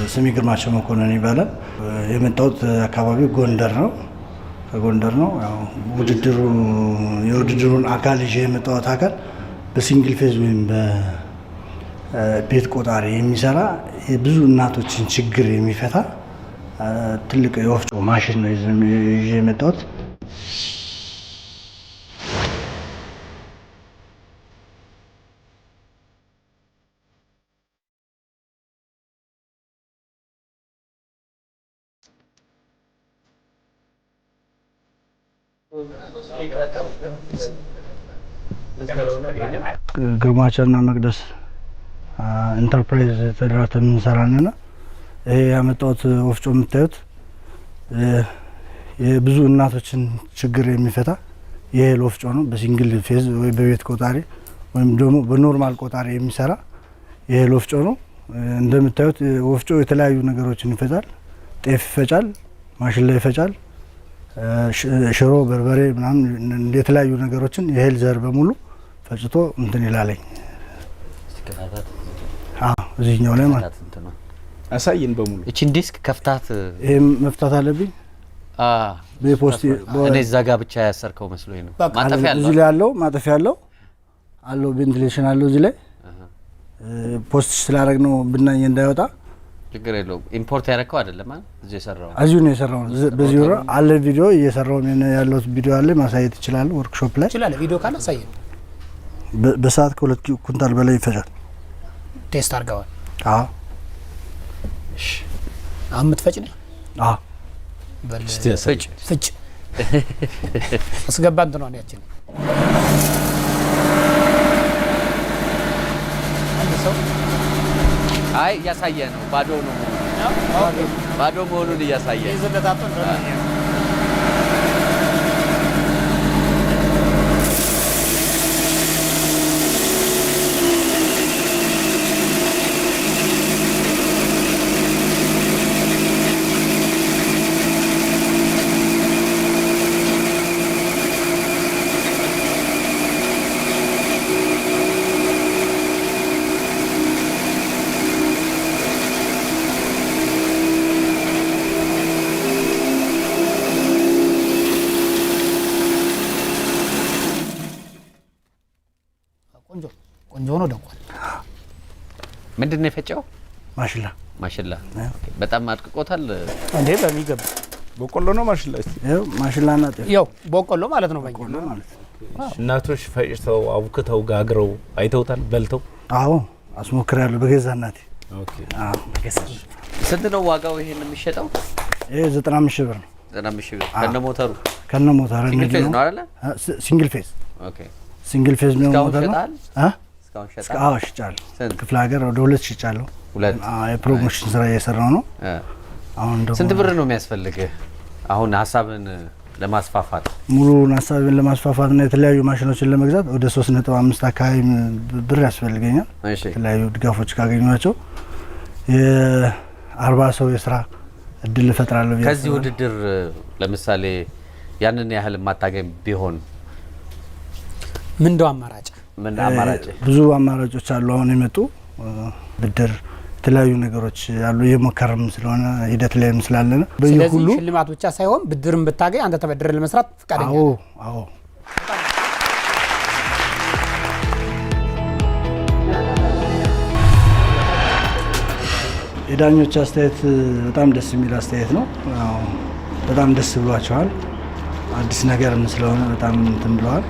ስሜ ግርማቸው መኮንን ይባላል። የመጣሁት አካባቢው ጎንደር ነው። ከጎንደር ነው። ያው የውድድሩን አካል ይዤ የመጣሁት አካል በሲንግል ፌዝ ወይም በቤት ቆጣሪ የሚሰራ የብዙ እናቶችን ችግር የሚፈታ ትልቅ የወፍጮ ማሽን ነው ይዤ የመጣሁት። ግርማቸውና መቅደስ ኢንተርፕራይዝ ተደራጅተን እንሰራለን። ይሄ ያመጣሁት ወፍጮ የምታዩት የብዙ እናቶችን ችግር የሚፈታ የእህል ወፍጮ ነው። በሲንግል ፌዝ ወይ በቤት ቆጣሪ ወይም ደግሞ በኖርማል ቆጣሪ የሚሰራ የእህል ወፍጮ ነው። እንደምታዩት ወፍጮ የተለያዩ ነገሮችን ይፈጫል። ጤፍ ይፈጫል፣ ማሽላ ይፈጫል፣ ሽሮ፣ በርበሬ ምናምን የተለያዩ ነገሮችን የእህል ዘር በሙሉ ፈጭቶ እንትን ይላለኝ። እዚህኛው ላይ ማለት አሳየን በሙሉ እቺን ዲስክ ከፍታት ይሄም መፍታት አለብኝ። በፖስት እኔ እዛ ጋር ብቻ ያሰርከው መስሎኝ ነው። ማጠፊያ አለው፣ እዚህ ላይ ያለው ማጠፊያ አለው ቬንቲሌሽን አለው። እዚህ ላይ ፖስት ስላደረግ ነው ብናኝ እንዳይወጣ ችግር የለውም። ኢምፖርት ያደረከው አይደለም ማለት እዚህ የሰራው እዚሁ ነው የሰራው። በዚህ ወራ አለ ቪዲዮ እየሰራው ነው ያለው። ቪዲዮ አለ ማሳየት ይችላል። ወርክሾፕ ላይ ይችላል። ቪዲዮ ካለ አሳየን። በሰዓት ከ2 ኩንታል በላይ ይፈጃል። ቴስት አድርገዋል? አዎ። እሺ አምጥፈጭ ነው? አዎ። ፍጭ አስገባ እንትን ነው ያቺን አይ እያሳየ ነው። ባዶ ነው። ባዶ መሆኑን እያሳየ ቆንጆ ነው። ደንቋል። ምንድነው የፈጨው? ማሽላ በጣም አድቅቆታል እንዴ? በሚገባ በቆሎ ነው ማሽላ። ይኸው ማሽላና ጤፍ ያው በቆሎ ማለት ነው። በቆሎ ማለት ነው። እናቶች ፈጭተው አቡክተው ጋግረው አይተውታል፣ በልተው። አዎ አስሞክራለሁ በገዛ እናቴ። ኦኬ። አዎ በገዛ። ስንት ነው ዋጋው ይሄን የሚሸጠው? ይሄ 95 ሺህ ብር ነው። 95 ሺህ ብር ከነ ሞተሩ? ከነ ሞተሩ ነው አይደል? ሲንግል ፌዝ። ኦኬ። ሲንግል ፌዝ ነው ሞተር ነው። እስካሁን ሸጣል? አዎ ሽጫለሁ። ክፍለ ሀገር ወደ 2 ሽጫለሁ። የፕሮሞሽን ስራ እየሰራው ነው። አሁን ደግሞ ስንት ብር ነው የሚያስፈልግህ አሁን ሀሳብን ለማስፋፋት? ሙሉውን ሀሳብን ለማስፋፋት እና የተለያዩ ማሽኖችን ለመግዛት ወደ 3.5 አካባቢ ብር ያስፈልገኛል። የተለያዩ ድጋፎች ካገኘኋቸው የ40 ሰው የስራ እድል እፈጥራለሁ። ከዚህ ውድድር ለምሳሌ ያንን ያህል ማታገኝ ቢሆን ምንድነው አማራጭ? ብዙ አማራጮች አሉ። አሁን የመጡ ብድር የተለያዩ ነገሮች አሉ። የሞከረም ስለሆነ ሂደት ላይም ስላለና ስለዚህ ሽልማት ብቻ ሳይሆን ብድርም ብታገኝ አንተ ተበድረህ ለመስራት ፈቃደኛ ነህ? አዎ። የዳኞች አስተያየት በጣም ደስ የሚል አስተያየት ነው። በጣም ደስ ብሏቸዋል። አዲስ ነገርም ስለሆነ በጣም እንትን ብለዋል።